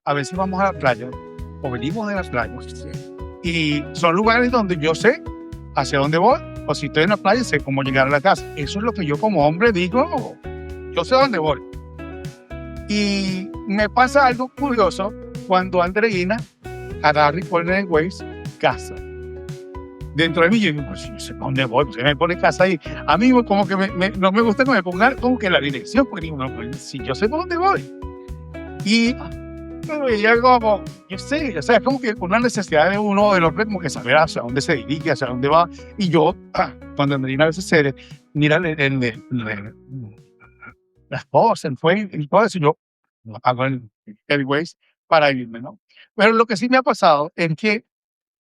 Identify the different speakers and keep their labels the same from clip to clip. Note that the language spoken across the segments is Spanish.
Speaker 1: a veces vamos a la playa o venimos de la playa y son lugares donde yo sé hacia dónde voy, o si estoy en la playa sé cómo llegar a la casa. Eso es lo que yo como hombre digo, yo sé dónde voy. Y me pasa algo curioso cuando Andreina agarra y pone en el Waze casa. Dentro de mí yo digo, pues yo sé dónde voy, pues me pone casa ahí. A mí como que no me gusta que me pongan como que la dirección, porque digo, no, pues, si yo sé por dónde voy. Y me veía como, yo sé, o sea, es como que una necesidad de uno del hombre como que saber hacia dónde se dirige, hacia dónde va. Y yo, cuando Andreina a veces se mira la esposa, el fuego y todo eso, yo hago el Waze para irme, ¿no? Pero lo que sí me ha pasado es que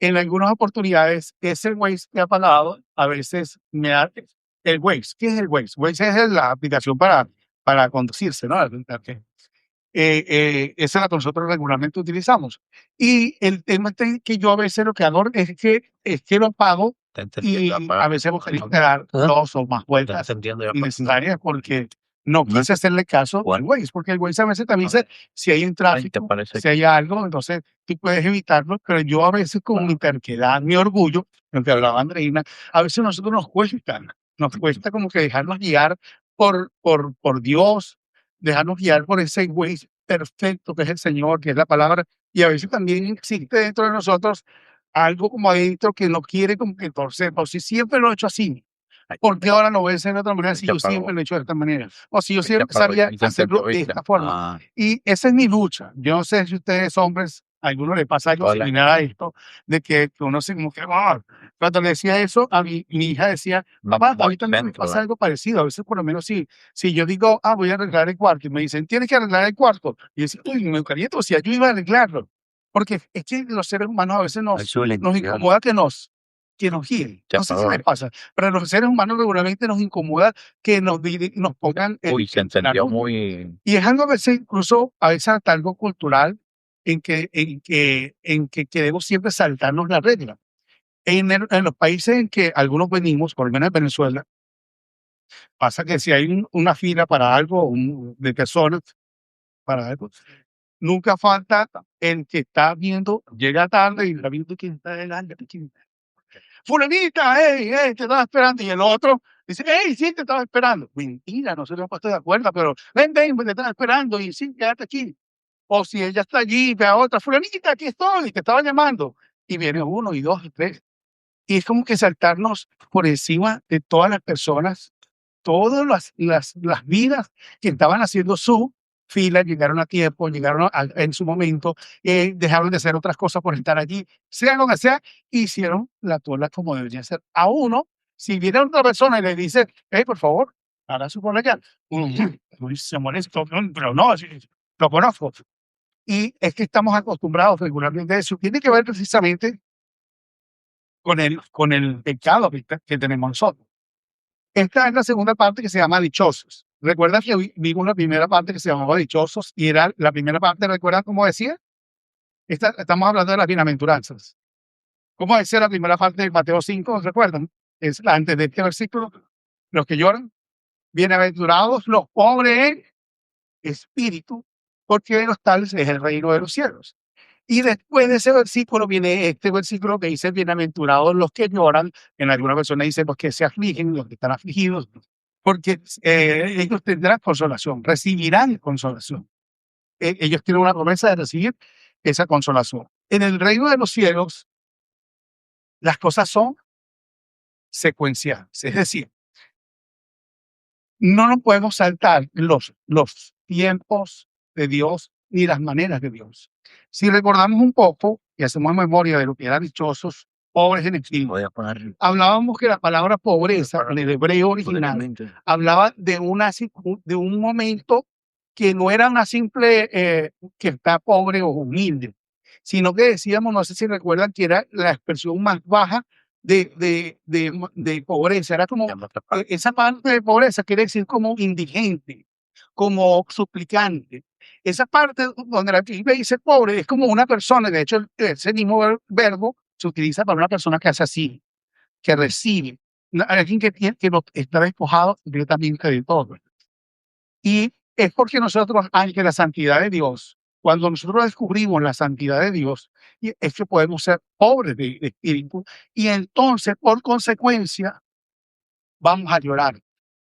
Speaker 1: en algunas oportunidades ese Waze que ha pagado a veces me da el Waze. ¿Qué es el Waze? Waze es la aplicación para conducirse, ¿no? Esa es la que nosotros regularmente utilizamos. Y el tema es que yo a veces lo que hago es que lo pago y a veces voy a dar dos o más vueltas innecesarias porque no quise hacerle caso al Waze, porque el Waze a veces también dice si hay un tráfico, si hay algo, entonces tú puedes evitarlo, pero yo a veces con mi terquedad, mi orgullo, lo que hablaba Andreina, a veces a nosotros nos cuesta como que dejarnos guiar por Dios, dejarnos guiar por ese Waze perfecto que es el Señor, que es la palabra, y a veces también existe dentro de nosotros algo como adentro que no quiere como que torcernos. Si siempre lo he hecho así, ¿por qué ahora no voy a hacer de otra manera si yo siempre lo he hecho de esta manera? O si yo siempre sabía hacerlo de esta forma. Y esa es mi lucha. Yo no sé si ustedes, hombres, a alguno le pasa algo similar a esto, de que uno se como que, cuando le decía eso, a mi hija decía, papá, a mí también me pasa algo parecido. A veces, por lo menos, si yo digo, voy a arreglar el cuarto, y me dicen, tienes que arreglar el cuarto. Y yo decía, uy, me caliento, si yo iba a arreglarlo. Porque es que los seres humanos a veces nos incomoda que nos guíen. No sé si les pasa, pero a los seres humanos regularmente nos incomoda que nos pongan y es algo a veces, incluso a veces hasta algo cultural, en que queremos siempre saltarnos la regla. En los países en que algunos venimos, por lo menos en Venezuela, pasa que si hay una fila para algo, de personas para algo, nunca falta el que está viendo, llega tarde y está viendo quién está delante. Fulanita, hey, te estaba esperando. Y el otro dice, hey, sí, te estaba esperando. Mentira, no se nos puesto de acuerdo, pero ven, te estaba esperando y sí, quédate aquí. O si ella está allí, ve a otra, fulanita, aquí estoy, te estaba llamando. Y viene uno y dos y tres. Y es como que saltarnos por encima de todas las personas, todas las vidas que estaban haciendo su fila, llegaron a tiempo, llegaron en su momento, dejaron de hacer otras cosas por estar allí, sea lo que sea, hicieron la cola como debería ser. A uno, si viene otra persona y le dice, hey, por favor, haga su cola ya, uy, se molesta, pero no, sí, lo conozco. Y es que estamos acostumbrados regularmente a eso. Tiene que ver precisamente con el pecado que tenemos nosotros. Esta es la segunda parte que se llama dichosos. ¿Recuerdas que vimos la primera parte que se llamaba dichosos y era la primera parte, recuerdan cómo decía? Estamos hablando de las bienaventuranzas. ¿Cómo decía la primera parte de Mateo 5? ¿Recuerdan? Es antes de este versículo. Los que lloran, bienaventurados los pobres en espíritu, porque de los tales es el reino de los cielos. Y después de ese versículo viene este versículo que dice, bienaventurados los que lloran. En alguna persona dice, los que se afligen, los que están afligidos, porque ellos tendrán consolación, recibirán consolación. Ellos tienen una promesa de recibir esa consolación. En el reino de los cielos, las cosas son secuenciales, es decir, no nos podemos saltar los tiempos de Dios ni las maneras de Dios. Si recordamos un poco y hacemos memoria de lo que eran dichosos, pobres en espíritu, hablábamos que la palabra pobreza en el hebreo original hablaba de un momento que no era una simple que está pobre o humilde, sino que decíamos, no sé si recuerdan, que era la expresión más baja de pobreza. Era como esa parte de pobreza quiere decir como indigente, como suplicante. Esa parte donde la Biblia dice pobre es como una persona, de hecho ese mismo verbo se utiliza para una persona que hace así, que recibe, alguien que no está despojado completamente de todo. Y es porque nosotros, ante la santidad de Dios, Cuando nosotros descubrimos la santidad de Dios, es que podemos ser pobres de espíritu, y entonces, por consecuencia, vamos a llorar.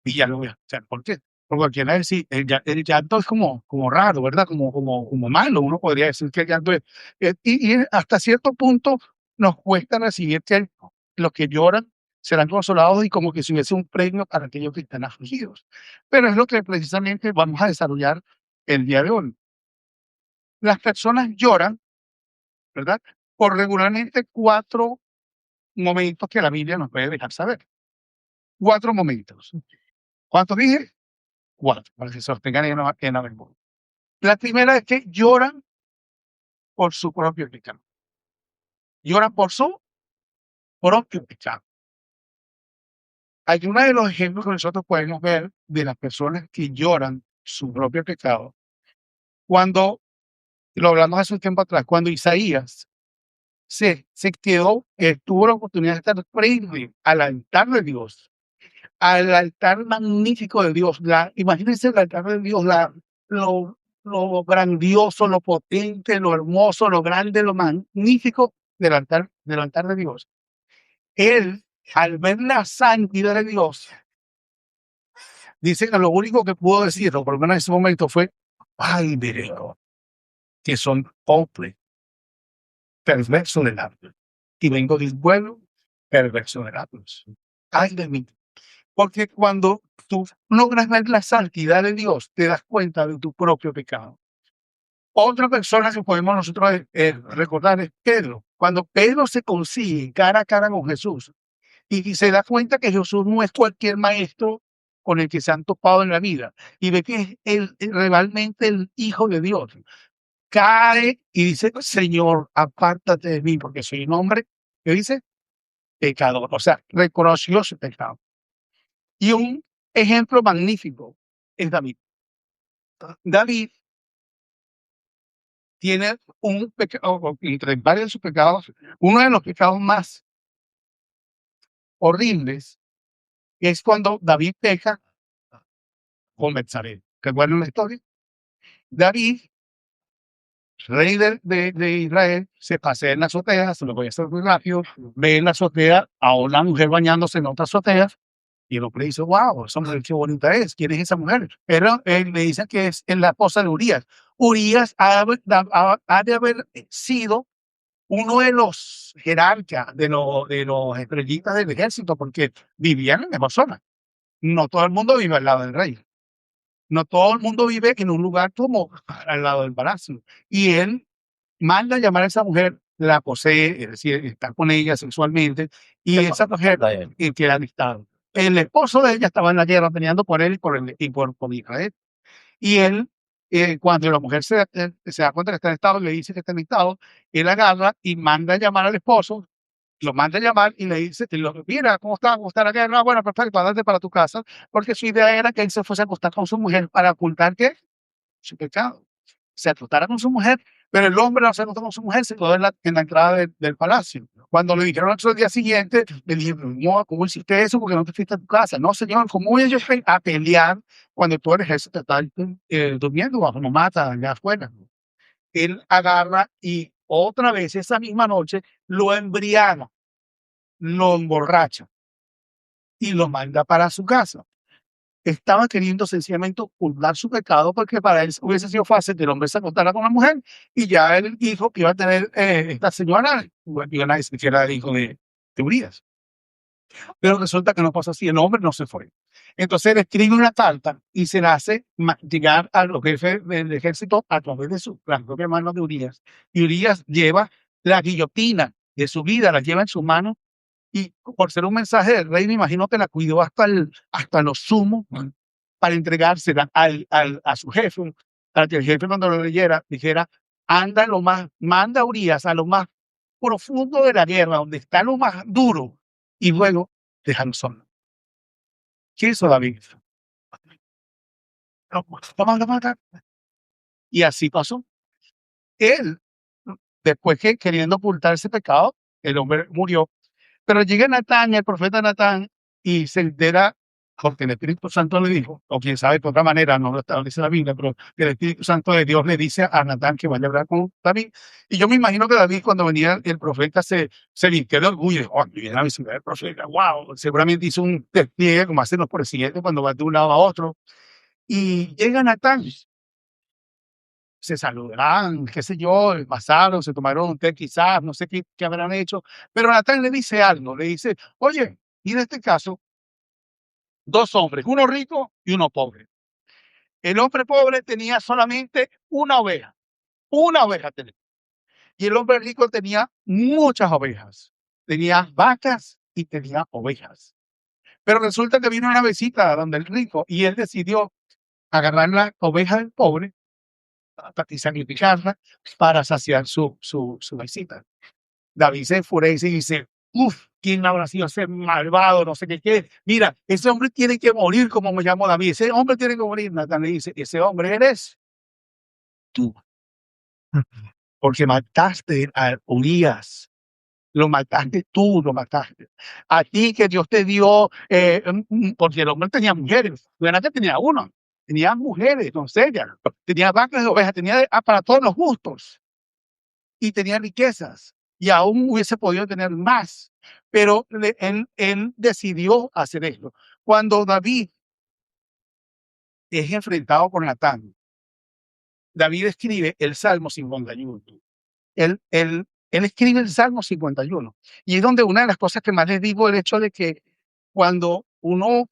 Speaker 1: Y ya lo voy a hacer. ¿Por qué? Porque cualquiera decir, el llanto es como raro, ¿verdad? Como malo. Uno podría decir que el llanto es. Y hasta cierto punto nos cuesta recibir que los que lloran serán consolados y como que si hubiese un premio para aquellos que están afligidos. Pero es lo que precisamente vamos a desarrollar el día de hoy. Las personas lloran, ¿verdad? Por regularmente 4 momentos que la Biblia nos puede dejar saber. 4 momentos. ¿Cuántos dije? 4, para que se sostengan en la memoria. La primera es que lloran por su propio pecado. Lloran por su propio pecado. Hay uno de los ejemplos que nosotros podemos ver de las personas que lloran su propio pecado. Cuando, lo hablamos hace un tiempo atrás, cuando Isaías se quedó, tuvo la oportunidad de estar frente al altar de Dios, al altar magnífico de Dios. Imagínense el altar de Dios, lo grandioso, lo potente, lo hermoso, lo grande, lo magnífico del altar de Dios. Él, al ver la santidad de Dios, dice que lo único que pudo decir, o por lo menos en ese momento, fue: ay de Dios, que son hombres perversos de labios, y vengo de un pueblo perverso de labios. Ay de mí. Porque cuando tú logras ver la santidad de Dios, te das cuenta de tu propio pecado. Otra persona que podemos nosotros recordar es Pedro. Cuando Pedro se consigue cara a cara con Jesús y se da cuenta que Jesús no es cualquier maestro con el que se han topado en la vida y ve que es realmente el Hijo de Dios, cae y dice: Señor, apártate de mí porque soy un hombre, ¿qué dice? Pecador. O sea, reconoció su pecado. Y un ejemplo magnífico es David. David tiene un pecado, entre varios de sus pecados, uno de los pecados más horribles es cuando David peca con Betsabé. ¿Recuerdan la historia? David, rey de Israel, se pasea en la azotea, se lo voy a hacer muy rápido, ve en la azotea a una mujer bañándose en otra azotea, y el hombre dice: wow, esa mujer qué bonita es. ¿Quién es esa mujer? Pero él le dice que es la esposa de Urías. Urías ha de haber sido uno de los jerarcas de los estrellitas del ejército, porque vivían en la zona. No todo el mundo vive al lado del rey. No todo el mundo vive en un lugar como al lado del palacio. Y él manda a llamar a esa mujer, la posee, es decir, está con ella sexualmente, y esa mujer queda arrestada. El esposo de ella estaba en la guerra peleando por él y por Israel. Y él, cuando la mujer se da cuenta que está en estado, le dice que está en estado, él agarra y manda a llamar al esposo, lo manda a llamar y le dice: mira, ¿cómo está la guerra? Bueno, perfecto, andate para tu casa, porque su idea era que él se fuese a acostar con su mujer para ocultar ¿qué? Su pecado. Se acostara con su mujer, pero el hombre no se acostó con su mujer, se quedó en la entrada del palacio. Cuando le dijeron el día siguiente, le dijeron: no, ¿cómo hiciste eso? Porque no te fuiste a tu casa. No, señor, ¿cómo voy yo a pelear cuando todo el ejército está durmiendo bajo una mata allá afuera? Él agarra y otra vez esa misma noche lo embriaga, lo emborracha y lo manda para su casa. Estaba queriendo sencillamente ocultar su pecado, porque para él hubiese sido fácil que el hombre se acostara con la mujer y ya él dijo que iba a tener esta señora, y nadie se era el hijo de Urías. Pero resulta que no pasó así, el hombre no se fue. Entonces él escribe una carta y se la hace llegar a los jefes del ejército a través de la propia mano de Urías. Y Urías lleva la guillotina de su vida, la lleva en su mano, y por ser un mensaje del rey, me imagino que la cuidó hasta lo sumo para entregársela a su jefe, para que el jefe, cuando lo leyera, dijera: manda a Urías a lo más profundo de la guerra, donde está lo más duro, y luego déjalo solo. ¿Qué hizo David? Lo mata. Y así pasó. Él, después que queriendo ocultar ese pecado, el hombre murió. Pero llega Natán, el profeta Natán, y se entera porque el Espíritu Santo le dijo, o quién sabe de otra manera, no lo establece la Biblia, pero el Espíritu Santo de Dios le dice a Natán que vaya a hablar con David. Y yo me imagino que David, cuando venía el profeta, se vistió de orgullo. Oh, viene a visitar el profeta, wow. Seguramente hizo un despliegue, como hacen los presidentes cuando van de un lado a otro. Y llega Natán, se saludarán, qué sé yo, pasaron, se tomaron un té quizás, no sé qué habrán hecho. Pero Natán le dice algo, le dice, oye, y en este caso, dos hombres, uno rico y uno pobre. El hombre pobre tenía solamente una oveja tenía. Y el hombre rico tenía muchas ovejas. Tenía vacas y tenía ovejas. Pero resulta que vino una visita donde el rico y él decidió agarrar la oveja del pobre y sacrificarla para saciar su visita. David se enfurece y dice, uf, ¿quién habrá sido ese malvado? No sé qué. Mira, ese hombre tiene que morir, como me llamo David. Ese hombre tiene que morir. Natán le dice, ese hombre eres tú. Porque mataste a Urias. Lo mataste tú, lo mataste. A ti que Dios te dio, porque el hombre tenía mujeres. No era que tenía uno. Tenía mujeres, doncellas. Tenía vacas y ovejas. Tenía para todos los gustos. Y tenía riquezas. Y aún hubiese podido tener más. Pero él decidió hacer esto. Cuando David es enfrentado con Natán, David escribe el Salmo 51. Él escribe el Salmo 51. Y es donde una de las cosas que más les digo, el hecho de que cuando uno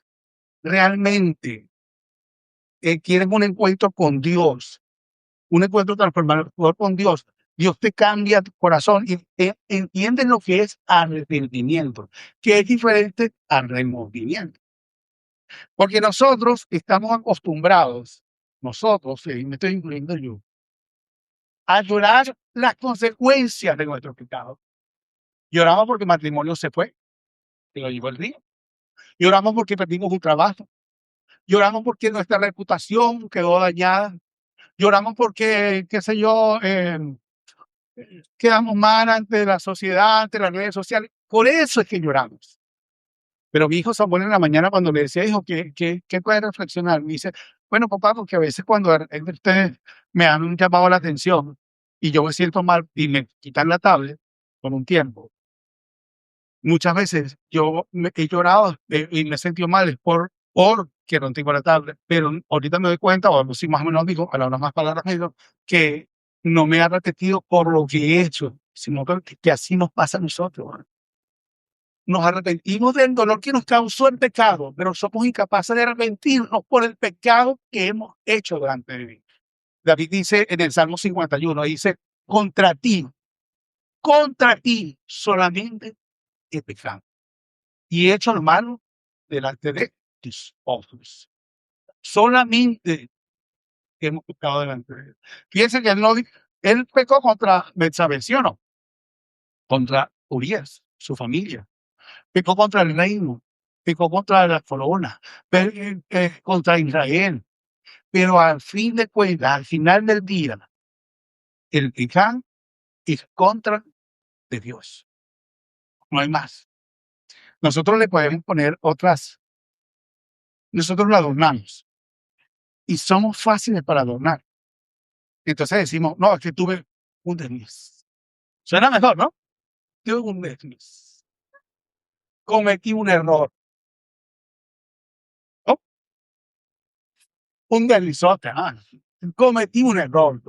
Speaker 1: realmente quiere un encuentro con Dios, un encuentro transformador con Dios, Dios te cambia tu corazón y entiendes lo que es arrepentimiento, que es diferente al remordimiento. Porque nosotros estamos acostumbrados, nosotros, y me estoy incluyendo yo, a llorar las consecuencias de nuestro pecado. Lloramos porque el matrimonio se fue, se lo llevó el río. Lloramos porque perdimos un trabajo. Lloramos porque nuestra reputación quedó dañada. Lloramos porque, qué sé yo, quedamos mal ante la sociedad, ante las redes sociales. Por eso es que lloramos. Pero mi hijo Samuel en la mañana cuando le decía, hijo, ¿qué puede reflexionar? Me dice, bueno, papá, porque a veces cuando ustedes me han llamado la atención y yo me siento mal y me quitan la tablet por un tiempo, muchas veces yo he llorado y me he sentido mal es porque no tengo la tablet, pero ahorita me doy cuenta, o si más o menos digo, palabras más, palabras menos, que no me ha repetido por lo que he hecho, sino que así nos pasa a nosotros. Nos arrepentimos del dolor que nos causó el pecado, pero somos incapaces de arrepentirnos por el pecado que hemos hecho delante de Dios. David dice en el Salmo 51, dice, contra ti solamente he pecado y he hecho lo malo delante de tus ojos. Solamente hemos pecado delante de él. Fíjense que él pecó contra Betsabé, ¿sí o no? Contra Urias, su familia. Pecó contra el reino. Pecó contra la corona. Contra Israel. Pero al fin de cuentas, al final del día, el pecado es contra de Dios. No hay más. Nosotros le podemos poner otras. Nosotros lo adornamos. Y somos fáciles para adornar. Entonces decimos, no, es que tuve un desliz. Suena mejor, ¿no? Tuve un desliz. Cometí un error. ¿No? Un deslizote. Cometí un error.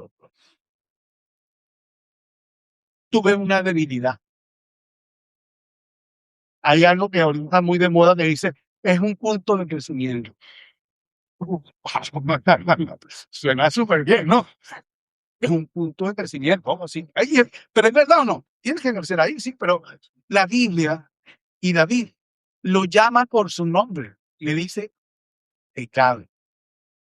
Speaker 1: Tuve una debilidad. Hay algo que ahorita está muy de moda que dice, es un punto de crecimiento. Suena súper bien, ¿no? Es un punto de crecimiento, ¿cómo así? Pero es verdad o no, tienes que crecer ahí, sí, pero la Biblia y David lo llama por su nombre, le dice pecado.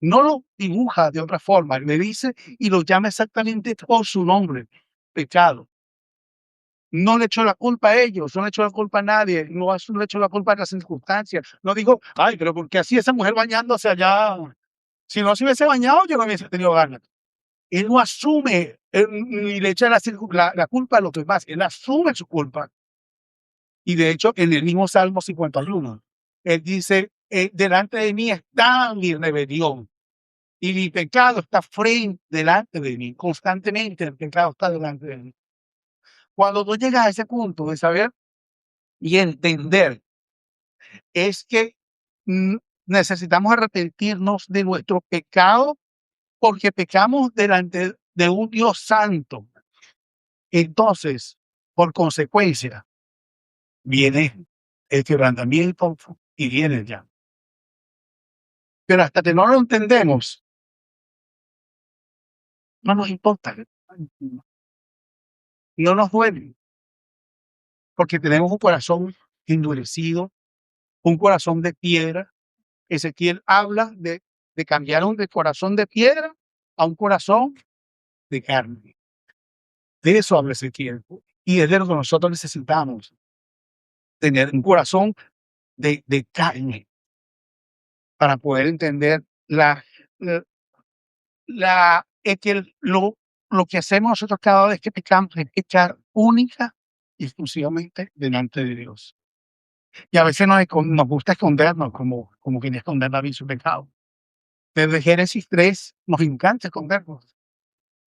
Speaker 1: No lo dibuja de otra forma, le dice y lo llama exactamente por su nombre, pecado. No le echó la culpa a ellos, no le echó la culpa a nadie, no le echó la culpa a las circunstancias. No dijo, ay, pero porque así esa mujer bañándose allá, si no se hubiese bañado, yo no hubiese tenido ganas. Él no asume ni le echa la culpa a los demás, él asume su culpa. Y de hecho, en el mismo Salmo 51, él dice, delante de mí está mi rebelión y mi pecado está delante de mí. Constantemente el pecado está delante de mí. Cuando tú llegas a ese punto de saber y entender, es que necesitamos arrepentirnos de nuestro pecado porque pecamos delante de un Dios santo. Entonces, por consecuencia, viene el quebrantamiento y viene el llanto. Pero hasta que no lo entendemos, no nos importa. No nos duele, porque tenemos un corazón endurecido, un corazón de piedra. Ezequiel habla de cambiar de corazón de piedra a un corazón de carne. De eso habla Ezequiel. Y es de lo que nosotros necesitamos, tener un corazón de carne para poder entender lo que hacemos nosotros cada vez que pecamos es pecar única y exclusivamente delante de Dios. Y a veces nos gusta escondernos como quien esconde David su pecado. Desde Génesis 3 nos encanta escondernos.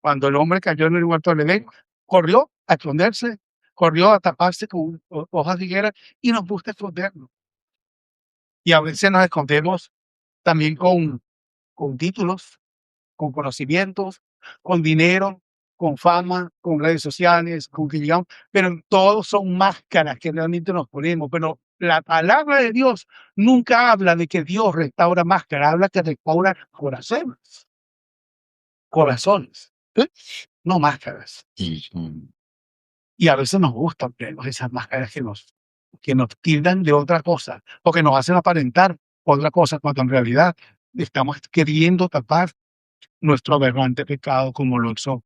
Speaker 1: Cuando el hombre cayó en el huerto del Edén, corrió a esconderse, corrió a taparse con hojas de higuera y nos gusta escondernos. Y a veces nos escondemos también con títulos, con conocimientos, con dinero, con fama, con redes sociales, con que llegamos, pero todos son máscaras que realmente nos ponemos. Pero la palabra de Dios nunca habla de que Dios restaura máscaras, habla que restaura corazones. Corazones, no máscaras. Y a veces nos gustan esas máscaras que nos tildan de otra cosa, o que nos hacen aparentar otra cosa, cuando en realidad estamos queriendo tapar nuestro aberrante pecado como lo hizo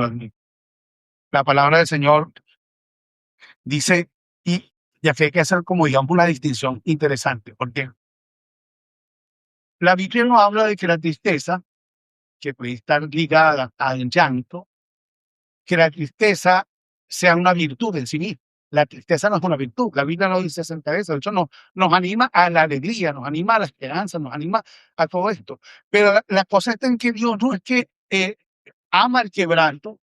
Speaker 1: David. La palabra del Señor dice, y aquí hay que hacer como digamos una distinción interesante, porque la Biblia no habla de que la tristeza, que puede estar ligada al llanto, que la tristeza sea una virtud en sí misma. La tristeza no es una virtud, la Biblia no dice acerca de eso, de hecho nos anima a la alegría, nos anima a la esperanza, nos anima a todo esto. Pero la cosa está en que Dios no es que ama el quebranto.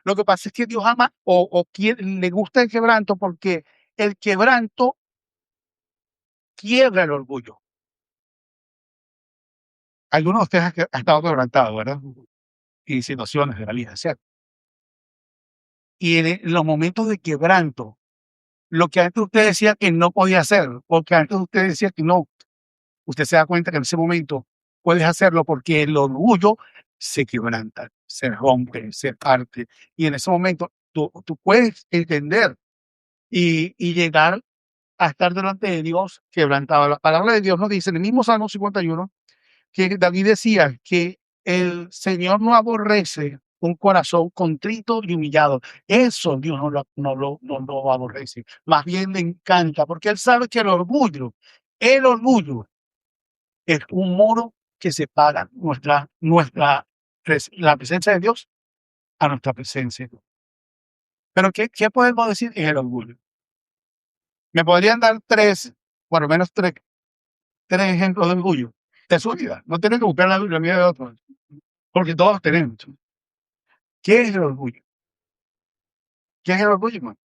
Speaker 1: Lo que pasa es que Dios ama o le gusta el quebranto porque el quebranto quiebra el orgullo. Algunos de ustedes han estado quebrantados, ¿verdad? Y situaciones de la vida, ¿cierto? Y en los momentos de quebranto, lo que antes usted decía que no podía hacer, porque antes usted decía que no, usted se da cuenta que en ese momento puedes hacerlo porque el orgullo se quebranta, se rompe, se parte. Y en ese momento tú puedes entender y llegar a estar delante de Dios quebrantado. La palabra de Dios nos dice en el mismo Salmo 51 que David decía que el Señor no aborrece un corazón contrito y humillado. Eso Dios no lo aborrece. Más bien le encanta, porque Él sabe que el orgullo es un muro que separa la presencia de Dios a nuestra presencia. Pero ¿qué podemos decir en el orgullo? Me podrían dar por lo menos tres ejemplos de orgullo de su vida. No tienen que buscar la Biblia mía de otros, porque todos tenemos. ¿Qué es el orgullo? ¿Qué es el orgullo, hermano?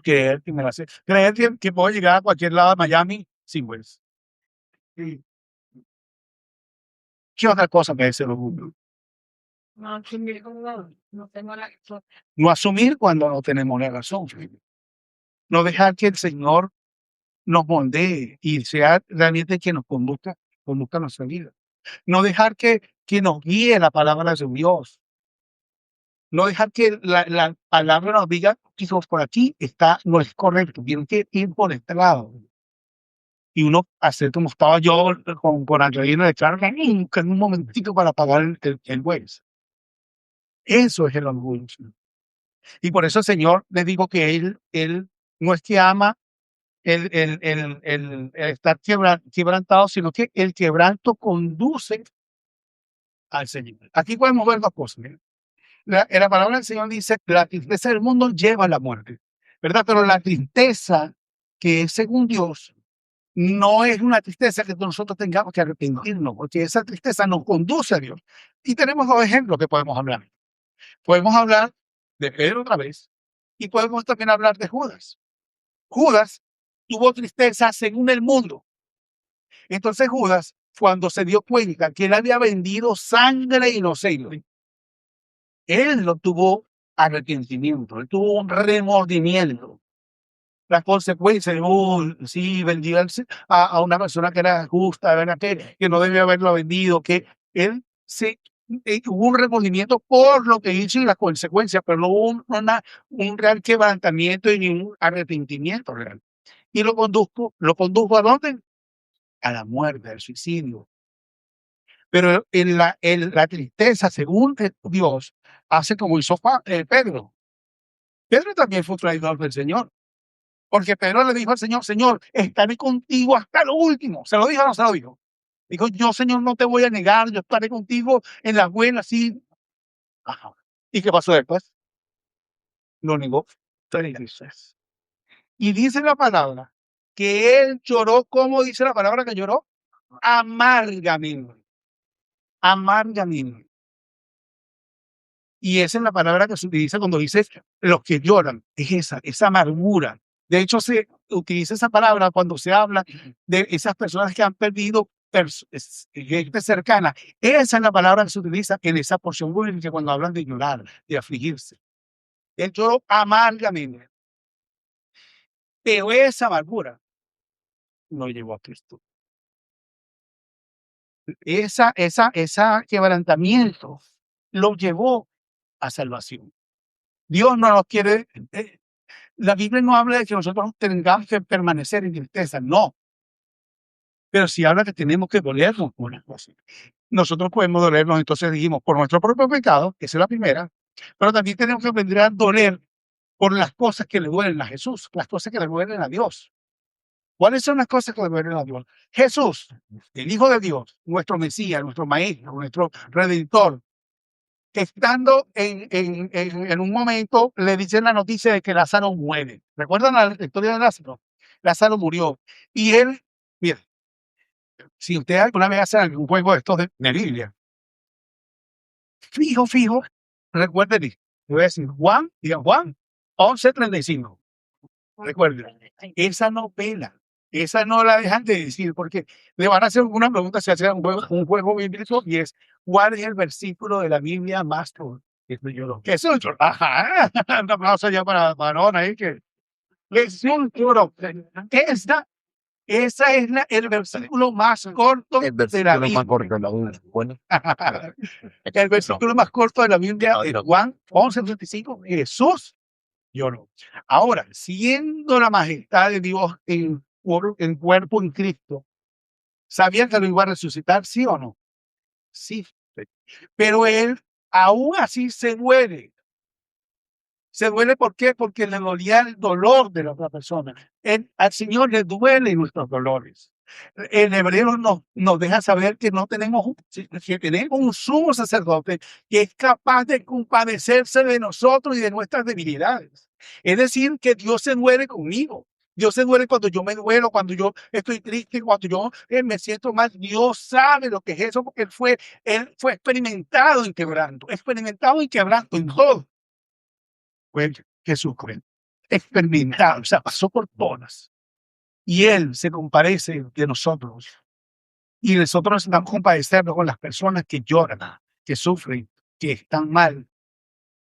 Speaker 1: Creer que puedo llegar a cualquier lado de Miami sin huellas. ¿Qué otra cosa que es el orgullo? No asumir cuando no tengo la razón. No asumir cuando no tenemos la razón. No dejar que el Señor nos moldee y sea realmente quien nos conduzca nuestra vida. No dejar que nos guíe la palabra de Dios. No dejar que la palabra nos diga, chicos, por aquí no es correcto, tienen que ir por este lado. Y uno hacer como estaba yo con Angelina de Charla, en un momentito para pagar el juez. Eso es el orgullo. Y por eso el Señor le digo que Él no es que ama el estar quebrantado, sino que el quebranto conduce al Señor. Aquí podemos ver dos cosas. ¿Miren? En la palabra del Señor dice, la tristeza del mundo lleva a la muerte, ¿verdad? Pero la tristeza que es según Dios no es una tristeza que nosotros tengamos que arrepentirnos, porque esa tristeza nos conduce a Dios. Y tenemos dos ejemplos que podemos hablar. Podemos hablar de Pedro otra vez y podemos también hablar de Judas. Judas tuvo tristeza según el mundo. Entonces Judas, cuando se dio cuenta que él había vendido sangre inocente, él no tuvo arrepentimiento, él tuvo un remordimiento. Las consecuencias de, sí, vendió a una persona que era justa, ¿verdad? Que no debía haberlo vendido, que él hubo un remordimiento por lo que hizo y las consecuencias, pero no hubo un real quebrantamiento y ni un arrepentimiento real. Y lo condujo ¿a dónde? A la muerte, al suicidio. Pero en la tristeza, según Dios, hace como hizo Pedro. Pedro también fue traidor del Señor. Porque Pedro le dijo al Señor, Señor, estaré contigo hasta lo último. ¿Se lo dijo o no se lo dijo? Dijo, yo, Señor, no te voy a negar, yo estaré contigo en las buenas, sí. Ajá. ¿Y qué pasó después? Lo negó 3 veces. Y dice la palabra que él lloró, ¿cómo dice la palabra que lloró? Amargamente. Amargamente. Y esa es la palabra que se utiliza cuando dices los que lloran. Es esa amargura. De hecho, se utiliza esa palabra cuando se habla de esas personas que han perdido gente cercana. Esa es la palabra que se utiliza en esa porción bíblica cuando hablan de llorar, de afligirse. El lloro amargamente. Pero esa amargura no llevó a Cristo. Esa quebrantamiento lo llevó a salvación. Dios no nos quiere. La Biblia no habla de que nosotros tengamos que permanecer en tristeza, no. Pero sí habla que tenemos que dolernos por las cosas. Nosotros podemos dolernos, entonces dijimos, por nuestro propio pecado, que esa es la primera, pero también tenemos que aprender a doler por las cosas que le duelen a Jesús, las cosas que le duelen a Dios. ¿Cuáles son las cosas que le duelen a Dios? Jesús, el Hijo de Dios, nuestro Mesías, nuestro Maestro, nuestro Redentor, que estando en un momento le dicen la noticia de que Lázaro muere. ¿Recuerdan la historia de Lázaro? Lázaro murió. Y él, mire, si usted alguna vez hace algún juego de estos de Biblia, fijo, recuerden, le voy a decir Juan 11:35. Recuerden, esa novela, esa no la dejan de decir porque le van a hacer una pregunta si hace un juego bíblico y es, ¿cuál es el versículo de la Biblia más corto? ¿Qué es un choro? Ajá, un aplauso ya para Varón ahí que es un choro. Esa es el versículo más corto de la Biblia. Bueno. El versículo más corto de la Biblia es Juan 11:35. Jesús lloró. Ahora, siendo la majestad de Dios en cuerpo en Cristo, ¿sabían que lo iba a resucitar? ¿Sí o no? Sí. Pero él aún así se duele. ¿Se duele por qué? Porque le dolía el dolor de la otra persona. Al Señor le duelen nuestros dolores. El hebreo nos deja saber que tenemos un sumo sacerdote que es capaz de compadecerse de nosotros y de nuestras debilidades. Es decir, que Dios se duele conmigo. Dios se duele cuando yo me duelo, cuando yo estoy triste, cuando yo me siento mal. Dios sabe lo que es eso porque Él fue experimentado en quebranto en todo. Fue Jesús experimentado, o sea, pasó por todas. Y Él se compadece de nosotros. Y nosotros necesitamos compadecernos con las personas que lloran, que sufren, que están mal.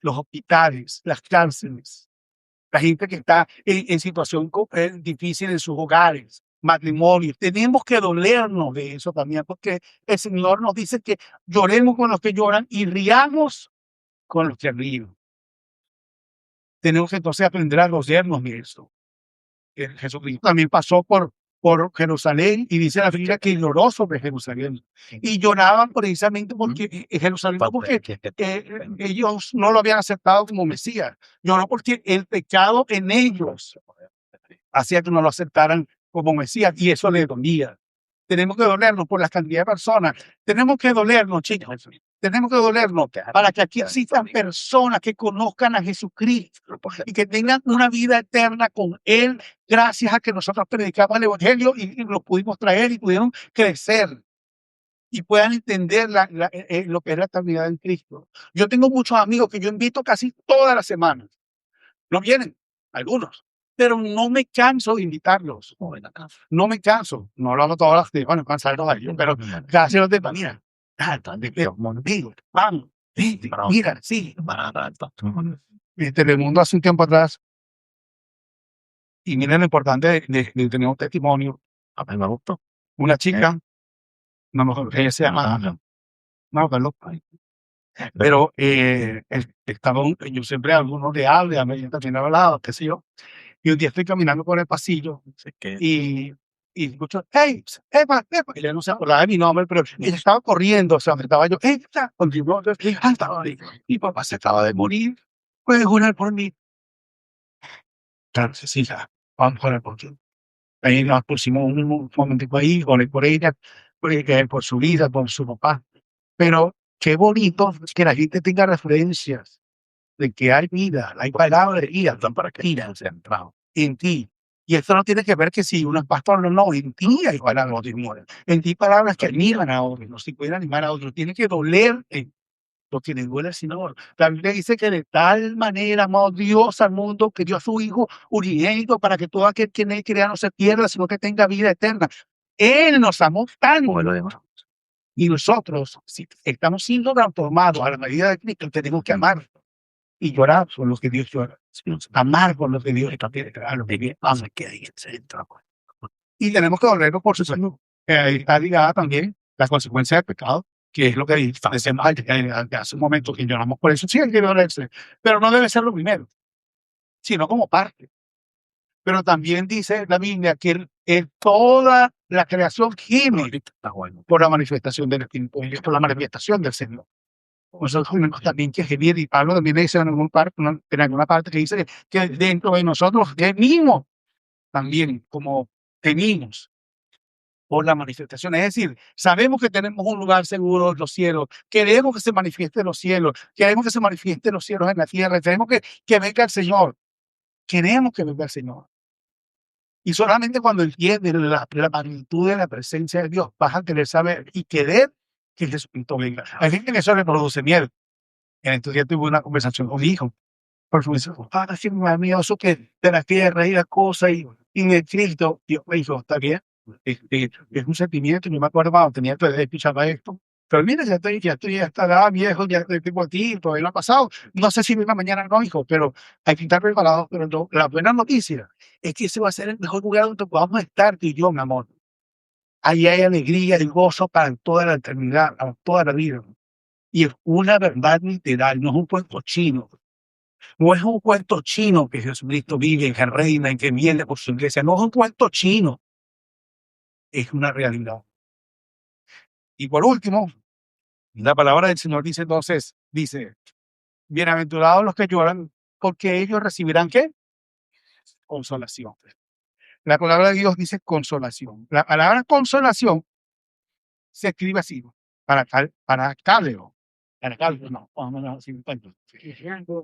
Speaker 1: Los hospitales, las cárceles, la gente que está en situación difícil en sus hogares, matrimonios. Tenemos que dolernos de eso también, porque el Señor nos dice que lloremos con los que lloran y riamos con los que ríen. Tenemos que entonces aprender a dolernos de eso. Jesucristo también pasó por Jerusalén y dice la Biblia que lloró sobre Jerusalén. Y lloraban precisamente porque Jerusalén, porque ellos no lo habían aceptado como Mesías. Lloró porque el pecado en ellos hacía que no lo aceptaran como Mesías y eso les dolía. Tenemos que dolernos por la cantidad de personas. Tenemos que dolernos, chicos, Tenemos que dolernos para que aquí existan personas que conozcan a Jesucristo y que tengan una vida eterna con Él, gracias a que nosotros predicamos el Evangelio y los pudimos traer y pudieron crecer y puedan entender lo que es la estabilidad en Cristo. Yo tengo muchos amigos que yo invito casi todas las semanas. No vienen, algunos, pero no me canso de invitarlos. No me canso. No lo hago todas las semanas, bueno, cansarlos a ellos, pero casi los de mira. Vamos, mira, sí. Telemundo hace un tiempo atrás, y miren lo importante de tener un testimonio. A mí me gustó. Una chica, no mejor, ella se llama, no, Carlos, pero yo siempre a algunos le hablo, a mí también he hablado, qué sé yo, y un día estoy caminando por el pasillo y escucho, hey, Epa, Epa, y ella no se acordaba de mi nombre, pero ella estaba corriendo, o sea, me estaba yo, hey, continuó, estaba ahí, mi papá se acaba de morir, puedes jurar por mí. Claro, Cecilia, vamos a jurar por ti. Ahí nos pusimos un momentico ahí, oré por ella, por su vida, por su papá. Pero qué bonito que la gente tenga referencias de que hay vida, hay palabras de vida, están para que centrado en ti. Y esto no tiene que ver que si uno es pastor o no, en ti hay palabras de vida. En ti palabras que animan a otros, no si pueden animar a otros, tiene que dolerte lo que le duele al Señor. La Biblia dice que de tal manera amó Dios al mundo que dio a su Hijo unigénito para que todo aquel que en él crea no se pierda, sino que tenga vida eterna. Él nos amó tanto. Y nosotros, si estamos siendo transformados a la medida de Cristo, tenemos que amar y llorar por los que Dios llora. Amar por los que Dios a los que Dios ama. Y tenemos que dolernos por su salud. Está ligada también la consecuencia del pecado, que es lo que decíamos hace un momento, que lloramos por eso. Sí, hay que dolerse, pero no debe ser lo primero, sino como parte. Pero también dice la Biblia que toda la creación gime por la manifestación del Espíritu, por la manifestación del Señor. Nosotros tenemos también que gemir, y Pablo también dice en alguna parte que dice que dentro de nosotros gemimos también, como gemimos por la manifestación. Es decir, sabemos que tenemos un lugar seguro en los cielos, queremos que se manifieste en los cielos, queremos que se manifieste en los cielos en la tierra, queremos que venga el Señor, queremos que venga el Señor. Y solamente cuando entiendes la magnitud de la presencia de Dios, vas a querer saber y querer que Jesucristo venga. Hay gente que eso le produce miedo. En estos días tuve una conversación con mi hijo. Por supuesto, así maravilloso que de la tierra y la cosa y de Cristo. Dios me dijo, está bien. Es un sentimiento. Yo me acuerdo cuando tenía que escuchar esto. Pero mira, ya está viejo, ya tengo aquí, todavía no ha pasado. No sé si viene mañana no, hijo, pero hay que estar preparados. Pero la buena noticia es que ese va a ser el mejor lugar donde podamos estar tú y yo, mi amor. Ahí hay alegría y gozo para toda la eternidad, para toda la vida. Y es una verdad literal, no es un cuento chino. No es un cuento chino que Jesucristo vive, en que reina, en que viene por su iglesia. No es un cuento chino. Es una realidad. Y por último, la palabra del Señor dice entonces, bienaventurados los que lloran, porque ellos recibirán ¿qué? Consolación. La palabra de Dios dice consolación. La palabra consolación se escribe así, para Caleo.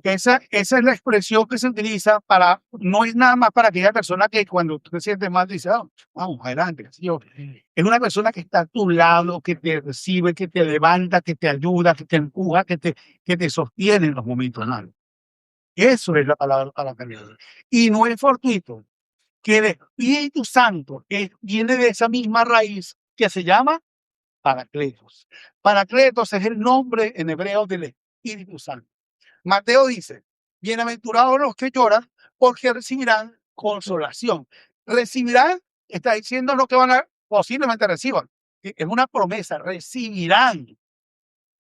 Speaker 1: Esa es la expresión que se utiliza para, no es nada más para aquella persona que cuando tú te sientes mal dice, vamos, adelante. Es una persona que está a tu lado, que te recibe, que te levanta, que te ayuda, que te empuja, que te sostiene en los momentos malos. Eso es la palabra para Dios. Y no es fortuito que el Espíritu Santo viene de esa misma raíz que se llama Paracletos. Paracletos es el nombre en hebreo del Espíritu Santo. Mateo dice, bienaventurados los que lloran, porque recibirán consolación. Recibirán, está diciendo lo que posiblemente reciban. Es una promesa, recibirán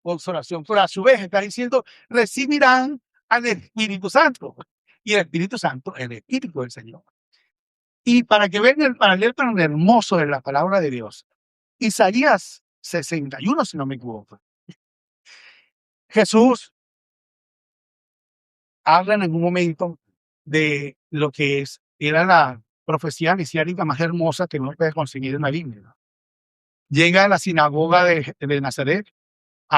Speaker 1: consolación. Pero a su vez está diciendo, recibirán al Espíritu Santo. Y el Espíritu Santo es el Espíritu del Señor. Y para que vean el paralelo tan hermoso de la palabra de Dios, Isaías 61, si no me equivoco. Jesús habla en algún momento de lo que era la profecía mesiánica más hermosa que uno puede conseguir en la Biblia. Llega a la sinagoga de Nazaret,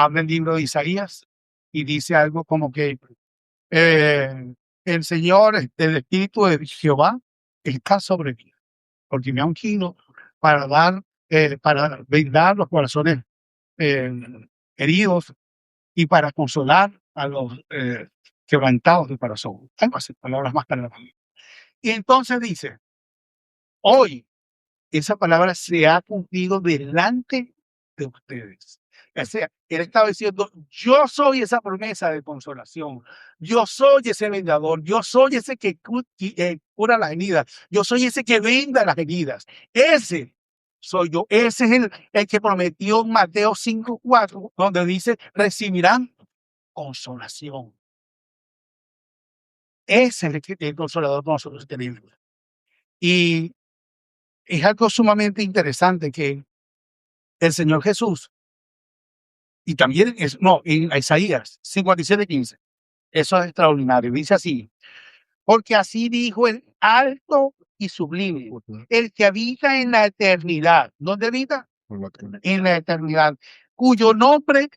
Speaker 1: habla el libro de Isaías y dice algo como que el Señor, el Espíritu de Jehová está sobre mí, porque me ha ungido para vendar los corazones eh, heridos y para consolar a los quebrantados de corazón. Algo así, palabras más claras. Y entonces dice, hoy esa palabra se ha cumplido delante de ustedes. O sea, él estaba diciendo, yo soy esa promesa de consolación, yo soy ese vendador, yo soy ese que cura las heridas, yo soy ese que venda las heridas, ese soy yo, ese es el que prometió en Mateo 5:4, donde dice, recibirán consolación. Ese es el consolador que nosotros tenemos. Y es algo sumamente interesante que el Señor Jesús, y también en Isaías 57:15, eso es extraordinario, dice así, porque así dijo el alto y sublime, el que habita en la eternidad. ¿Dónde habita? En la eternidad, cuyo nombre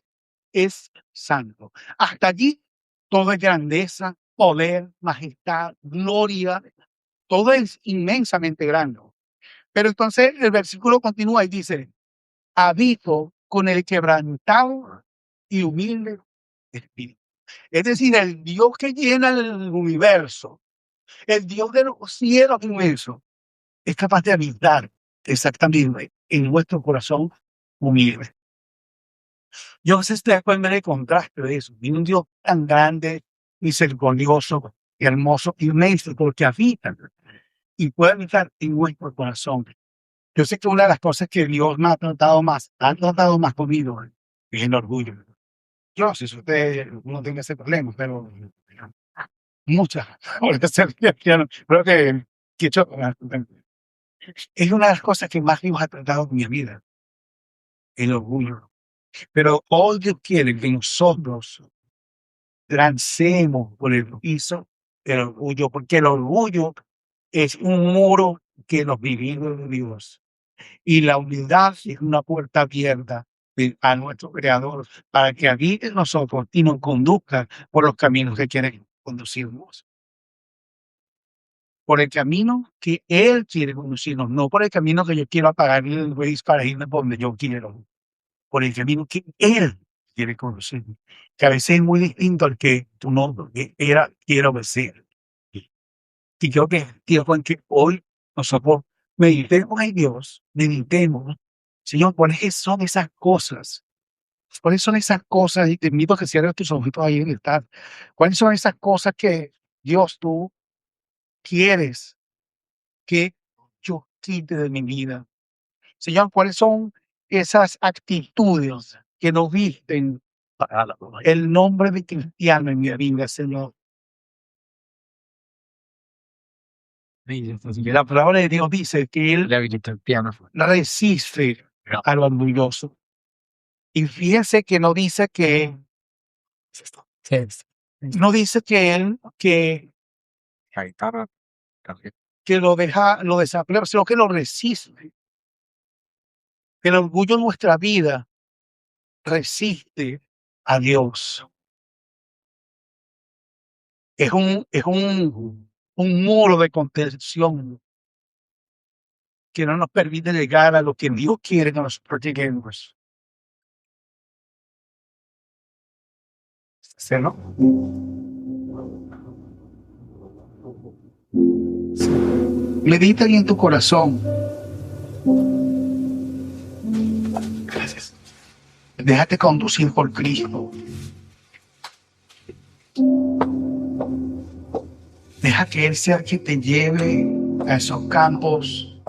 Speaker 1: es santo. Hasta allí todo es grandeza, poder, majestad, gloria, todo es inmensamente grande. Pero entonces el versículo continúa y dice, habito con el quebrantado y humilde espíritu. Es decir, el Dios que llena el universo, el Dios de los cielos inmensos, es capaz de habitar exactamente en nuestro corazón humilde. Yo no sé si ustedes pueden ver el contraste de eso. Viene un Dios tan grande, misericordioso, hermoso, inmenso, porque habita y puede habitar en nuestro corazón. Yo sé que una de las cosas que Dios me ha tratado más conmigo es el orgullo. Yo no sé si usted no tiene ese problema, pero muchas. Ahorita creo que es una de las cosas que más Dios ha tratado en mi vida, el orgullo. Pero hoy Dios quiere que nosotros lancemos por el piso el orgullo, porque el orgullo es un muro que nos divide de Dios. Y la humildad es una puerta abierta a nuestro Creador para que habite en nosotros y nos conduzca por los caminos que quiere conducirnos. Por el camino que Él quiere conducirnos, no por el camino que yo quiero apagar el Waze para irme por donde yo quiero, por el camino que Él quiere conducirnos, que a veces es muy distinto al que tu nombre quiero ser. Y yo que quiero que hoy nosotros meditemos en Dios, meditemos, Señor, ¿cuáles son esas cosas? ¿Cuáles son esas cosas? Y te invito a que cierres tus ojitos ahí en el chat. ¿Cuáles son esas cosas que Dios tú quieres que yo quite de mi vida? Señor, ¿cuáles son esas actitudes que no visten el nombre de cristiano en mi vida, Señor? Y la palabra de Dios dice que Él resiste al orgulloso. Y fíjense que no dice que no dice que Él que lo desaprueba, sino que lo resiste. El orgullo en nuestra vida resiste a Dios. Es un muro de contención que no nos permite llegar a lo que Dios quiere que nosotros lleguemos. ¿Sí, no? Medita en tu corazón. Gracias. Déjate conducir por Cristo. Deja que Él sea quien te lleve a esos campos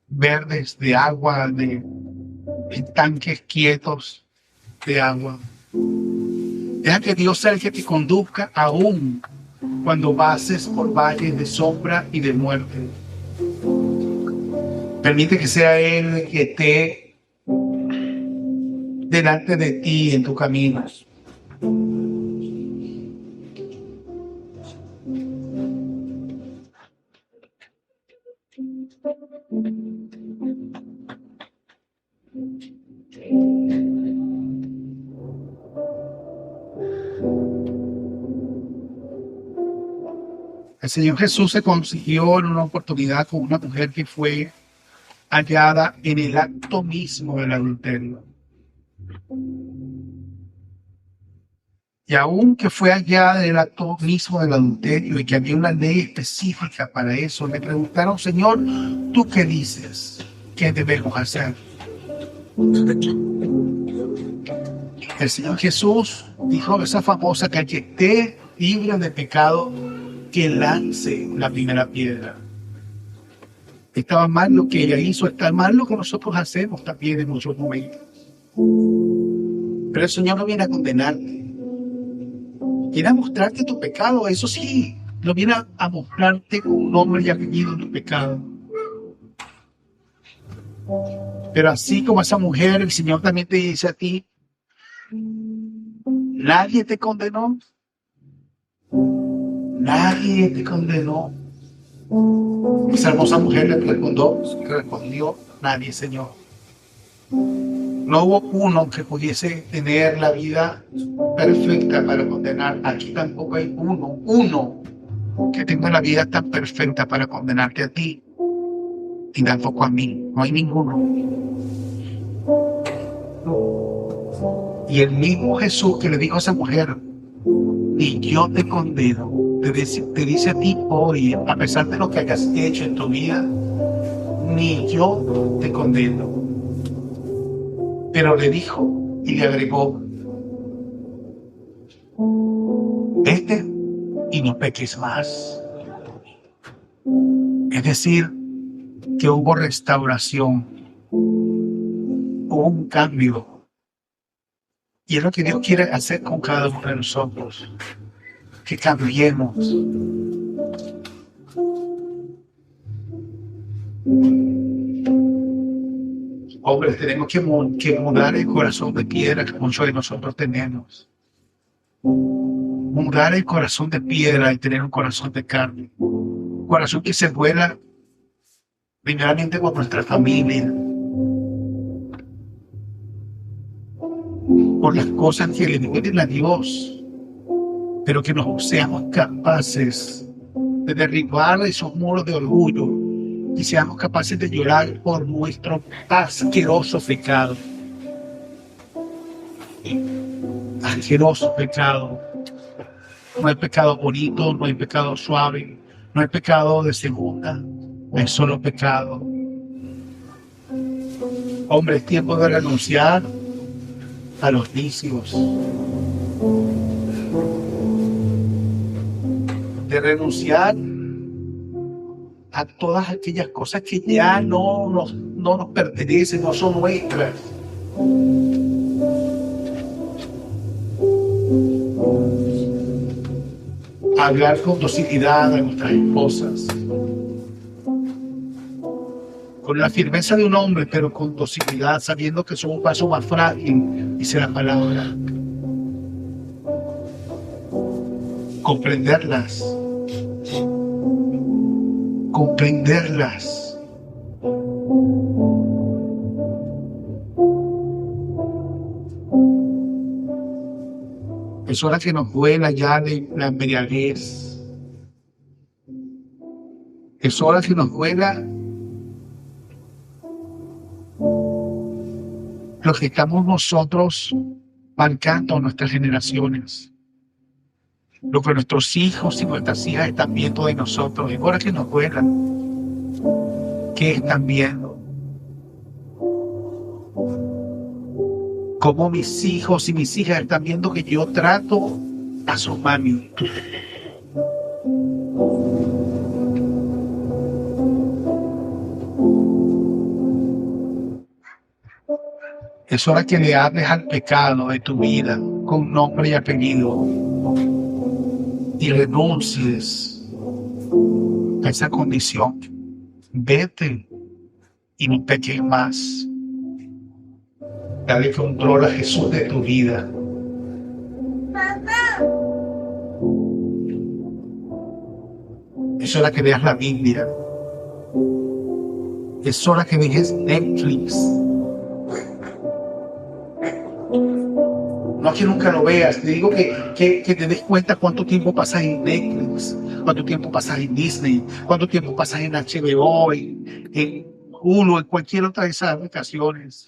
Speaker 1: verdes de agua, de estanques quietos de agua. Deja que Dios sea el que te conduzca aún cuando pases por valles de sombra y de muerte. Permite que sea Él el que esté delante de ti en tu camino. El Señor Jesús se consiguió en una oportunidad con una mujer que fue hallada en el acto mismo del adulterio. Y aun que fue hallada en el acto mismo del adulterio y que había una ley específica para eso, le preguntaron: Señor, ¿tú qué dices? ¿Qué debemos hacer? El Señor Jesús dijo esa famosa que el que esté libre de pecado, que lance la primera piedra. Estaba mal lo que ella hizo, está mal lo que nosotros hacemos también en muchos momentos. Pero el Señor no viene a condenarte. Viene a mostrarte tu pecado, eso sí, no viene a mostrarte con nombre y apellido tu pecado. Pero así como esa mujer, el Señor también te dice a ti: nadie te condenó. Nadie te condenó. Esa hermosa mujer le respondió: nadie, Señor. No hubo uno que pudiese tener la vida perfecta para condenar. Aquí tampoco hay uno que tenga la vida tan perfecta para condenarte a ti, y tampoco a mí. No hay ninguno. Y el mismo Jesús que le dijo a esa mujer: ni yo te condeno, te dice a ti hoy, a pesar de lo que hayas hecho en tu vida, ni yo te condeno. Pero le dijo y le agregó: vete y no peques más. Es decir, que hubo restauración, hubo un cambio. Y es lo que Dios quiere hacer con cada uno de nosotros, que cambiemos. Hombres, tenemos que mudar el corazón de piedra que muchos de nosotros tenemos. Mudar el corazón de piedra y tener un corazón de carne. Un corazón que se vuela primeramente con nuestra familia, por las cosas que le duelen a Dios, pero que nos seamos capaces de derribar esos muros de orgullo y seamos capaces de llorar por nuestro asqueroso pecado. Asqueroso pecado. No hay pecado bonito, no hay pecado suave, no hay pecado de segunda, hay solo pecado. Hombre, es tiempo de renunciar a los vicios, de renunciar a todas aquellas cosas que ya no nos pertenecen, no son nuestras. Hablar con docilidad a nuestras esposas, con la firmeza de un hombre, pero con docilidad, sabiendo que son un paso más frágil, dice la palabra. Comprenderlas. Es hora que nos duela ya de la embriaguez. Es hora que nos duela lo que estamos nosotros marcando a nuestras generaciones. Lo que nuestros hijos y nuestras hijas están viendo de nosotros. Es hora que nos duela. ¿Qué están viendo? Cómo mis hijos y mis hijas están viendo que yo trato a su mami. Es hora que le hables al pecado de tu vida con nombre y apellido y renuncies a esa condición. Vete y no peques más. Dale control a Jesús de tu vida. Es hora que veas la Biblia. Es hora que dejes Netflix. No es que nunca lo veas. Te digo que te des cuenta cuánto tiempo pasas en Netflix, cuánto tiempo pasas en Disney, cuánto tiempo pasas en HBO, en Hulu, en cualquier otra de esas aplicaciones.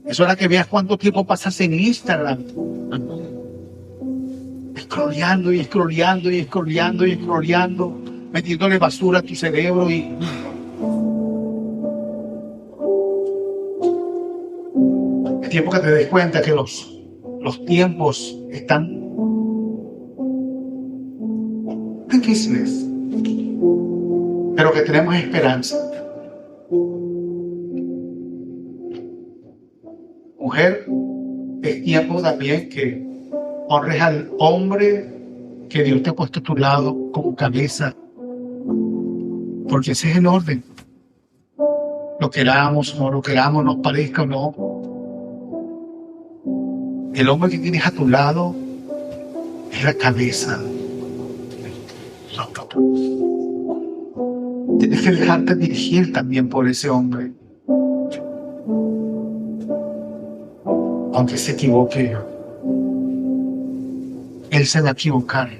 Speaker 1: Es hora que veas cuánto tiempo pasas en Instagram. Scrolleando y scrolleando y scrolleando y scrolleando, metiéndole basura a tu cerebro y... Es tiempo que te des cuenta que los tiempos están difíciles, pero que tenemos esperanza. Mujer, es tiempo también que honres al hombre que Dios te ha puesto a tu lado como cabeza, porque ese es el orden. Lo queramos o no lo queramos, nos parezca o no. El hombre que tienes a tu lado es la cabeza. Tienes que dejarte dirigir también por ese hombre. Aunque se equivoque, él se va a equivocar.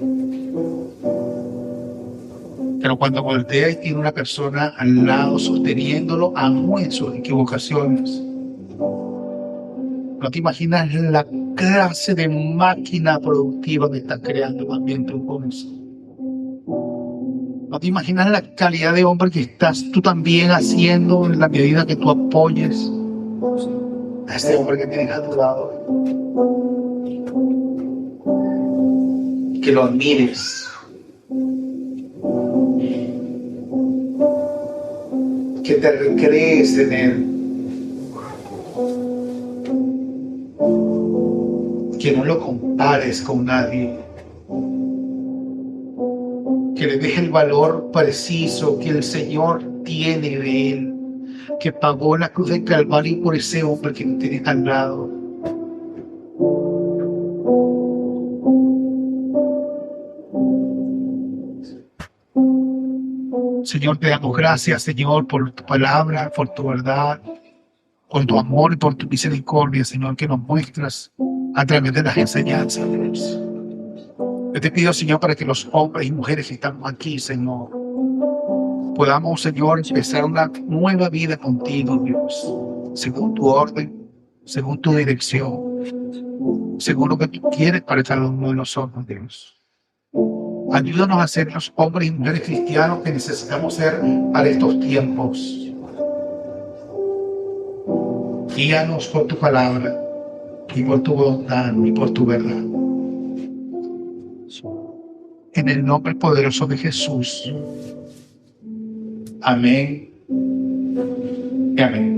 Speaker 1: Pero cuando voltea y tiene una persona al lado sosteniéndolo aún en sus equivocaciones, no te imaginas la clase de máquina productiva que estás creando también tú con eso. No te imaginas la calidad de hombre que estás tú también haciendo en la medida que tú apoyes a este hombre que tienes a tu lado. Que lo admires. Que te recrees en él. Que no lo compares con nadie. Que le deje el valor preciso que el Señor tiene de él. Que pagó la cruz del Calvario por ese hombre que tienes al lado. Señor, te damos gracias, Señor, por tu palabra, por tu verdad, por tu amor y por tu misericordia, Señor, que nos muestras a través de las enseñanzas, Dios. Yo te pido, Señor, para que los hombres y mujeres que estamos aquí, Señor, podamos, Señor, empezar una nueva vida contigo, Dios, según tu orden, según tu dirección, según lo que tú quieres para cada uno de nosotros, Dios. Ayúdanos a ser los hombres y mujeres cristianos que necesitamos ser para estos tiempos. Guíanos por tu palabra y por tu bondad y por tu verdad. En el nombre poderoso de Jesús. Amén y amén.